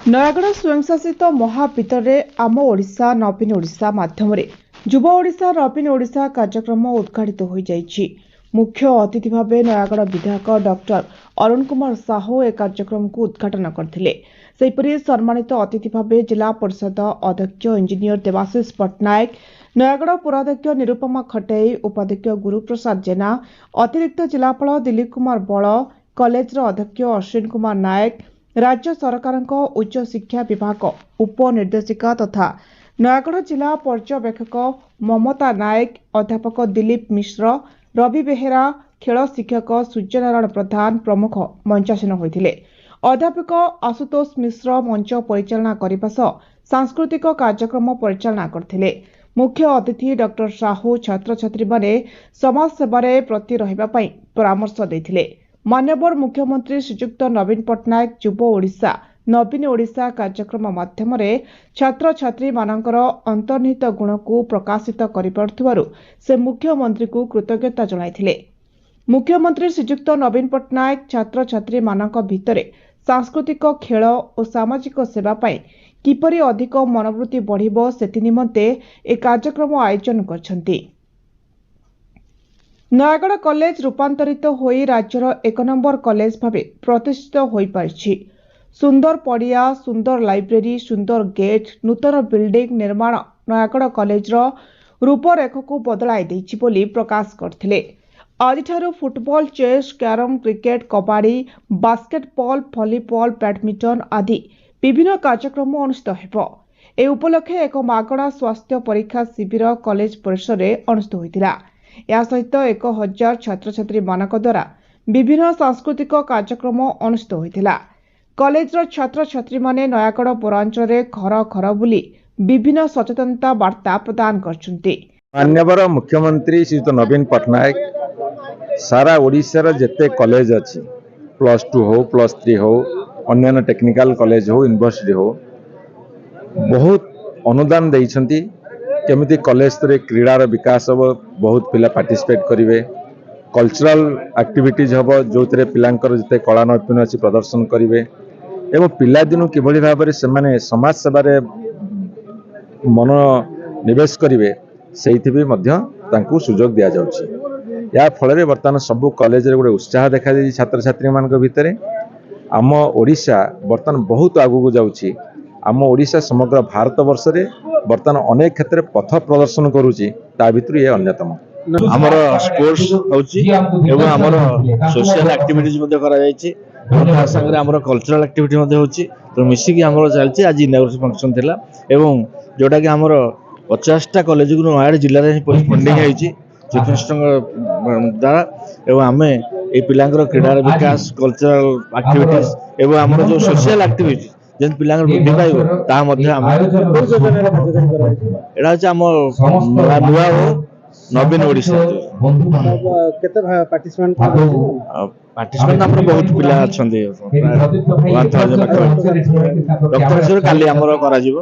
ନୟାଗଡ଼ ସ୍ୱୟଂଶାସିତ ମହାବିଦ୍ୟାଳୟରେ ଆମ ଓଡ଼ିଶା ନବୀନ ଓଡ଼ିଶା ମାଧ୍ୟମରେ ଯୁବ ଓଡ଼ିଶା ନବୀନ ଓଡ଼ିଶା କାର୍ଯ୍ୟକ୍ରମ ଉଦ୍ଘାଟିତ ହୋଇଯାଇଛି। ମୁଖ୍ୟ ଅତିଥି ଭାବେ ନୟାଗଡ଼ ବିଧାୟକ ଡକ୍ଟର ଅରୁଣ କୁମାର ସାହୁ ଏ କାର୍ଯ୍ୟକ୍ରମକୁ ଉଦ୍ଘାଟନ କରିଥିଲେ। ସେହିପରି ସମ୍ମାନିତ ଅତିଥି ଭାବେ ଜିଲ୍ଲା ପରିଷଦ ଅଧ୍ୟକ୍ଷ ଇଞ୍ଜିନିୟର ଦେବାଶିଷ ପଟ୍ଟନାୟକ, ନୟାଗଡ଼ ପୌରାଧ୍ୟକ୍ଷ ନିରୁପମା ଖଟେଇ, ଉପାଧ୍ୟକ୍ଷ ଗୁରୁପ୍ରସାଦ ଜେନା, ଅତିରିକ୍ତ ଜିଲ୍ଲାପାଳ ଦିଲ୍ଲୀପ କୁମାର ବଳ, କଲେଜର ଅଧ୍ୟକ୍ଷ ଅଶ୍ୱିନ କୁମାର ନାୟକ, राज्य सरकारଙ୍କ उच्च शिक्षा विभाग उपनिर्देशिका तथा नयागढ़ जिला पर्यवेक्षक ममता नायक, अध्यापक दिलीप मिश्र, रवि बेहेरा, खेल शिक्षक सूर्यनारायण प्रधान प्रमुख मंचासीन होते। अध्यापक आशुतोष मिश्र मंच परिचालना करने सह सांस्कृतिक कार्यक्रम परिचालना करते। मुख्य अतिथि डॉक्टर साहू छात्र छात्री माने समाज सेवारे प्रति रहिबा पई परामर्श देथिले। मान्यवर मुख्यमंत्री श्रीयुक्त नवीन पट्टनायक युव ओडिशा नवीन ओडिशा कार्यक्रम माध्यम छात्र छात्री मानकर अंतर्निहित गुण को प्रकाशित करिपारुथिबारु से मुख्यमंत्री को कृतज्ञता जणाइथिले। मुख्यमंत्री श्रीयुक्त नवीन पट्टनायक छात्र छात्री मानक भितरे सांस्कृतिक खेल और सामाजिक सेवा पई किपरि अधिक मनोवृत्ति बढ़िबो सेति निमंते ए कार्यक्रम आयोजन करछन्ति। नयागढ़ कॉलेज रूपांतरित होई राज्यर 1 नंबर कॉलेज भावे प्रतिष्ठित होई पारिछि। सुंदर पड़िया, सुंदर लाइब्रेरी, सुंदर गेट, नूतन बिल्डिंग निर्माण नयागढ़ कॉलेज रूपरेख को बदलाई देछि बोली प्रकाश करथिले। आजिठारु फुटबॉल, चेस, कैरम, क्रिकेट, कबाड़ी, बास्केटबॉल, भलीबॉल, बैडमिंटन आदि विभिन्न कार्यक्रम अनुष्ठित हेबो। ए उपलक्षे एक मागणा स्वास्थ्य परीक्षा शिविर कॉलेज परिसर में अनुष्ठित होइतिला। या सहित 1000 छात्र छात्री मानक द्वारा विभिन्न सांस्कृतिक कार्यक्रम अनुष्ठित होइतिला। कॉलेज छात्र छात्री माने नयागढ़ पौरांचल घर घर बुली विभिन्न सचेतनता वार्ता प्रदान करछन्ति। मान्यवर मुख्यमंत्री श्रीयुत नवीन पट्टनायक सारा ओडिशार जेते कॉलेज अच्छी +2 हो +3 हो अन्य टेक्निकल कॉलेज हो यूनिवर्सिटी हो बहुत अनुदान देइछन्ति। केमिति कॉलेज रे क्रीडार विकास हम बहुत पिला पार्टिसिपेट करेंगे। कल्चरल एक्टिविटीज हम जो पिलांकर जिते कला नैपुण्य अच्छी प्रदर्शन करेंगे एवं पिला दिनु किभली भाव से माने समाज सेवा मन निवेश करेंगे से सुजोग दि जाउछि। या फल बर्तमान सबु कॉलेज रे गोटे उत्साह देखा जाए छात्र छात्री मान भितर। आम ओडिशा बर्तमान बहुत आगू जाउछि। आम ओडिशा समग्र भारत वर्ष रे बर्तमान अनेक क्षेत्र में पथ प्रदर्शन करुच्ची ता भितर ये अन्यतम। आमर स्पोर्ट्स होउची एवं आमर सोशल एक्टिविटीज मध्ये करा जायछि। ता संगे आमर कल्चरल एक्टिविटी मध्ये होउची। तो मिसी की आमर चलछि। आज इनॉग्रेशन फंक्शन थिला एवं जोटा कि आमर 50 टा कॉलेज को नयागढ़ जिल्ला रे फंडिंग होइछि चीफ मिनिस्टर द्वारा। एवं आमे ए पिलांकर क्रीडा विकास कल्चरल एक्टिविटीज एवं आमर जो सोशल एक्टिविटी जेन पिलांकर वृद्धि पाइबो ता मध्ये आमे एडा छ आम नुआ हो नवीन ओडिशा केते पार्टिसिपेंट हमर बहुत पिला अछन्ते 1000 डॉक्टर सर काली हमर करा जिवो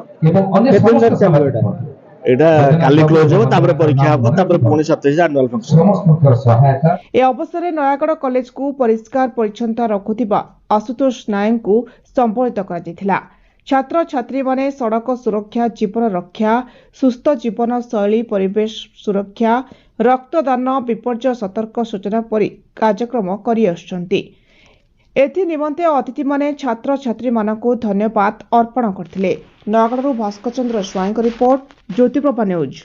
एटा काली क्लोज हो तापर परीक्षा हो तापर पुणी 27 एनुअल फंक्शन। ए अवसर में नयागढ़ कॉलेज को परिष्कार परिच्छन्नता रखुथिबा आशुतोष नायक को संबोधित करा जायतिला। छात्र छात्री माने सड़क सुरक्षा, जीवन रक्षा, सुस्थ जीवन शैली, परिवेश सुरक्षा, रक्तदान, विपर्य सतर्क सूचना परि कार्यक्रम करि आछन्ति। एथि निमंते अतिथि माने छात्र छात्री मानकु धन्यवाद अर्पण करथिले। नयागढ़ भास्कर चंद्र स्वाईं रिपोर्ट, ज्योतिप्रभा न्यूज।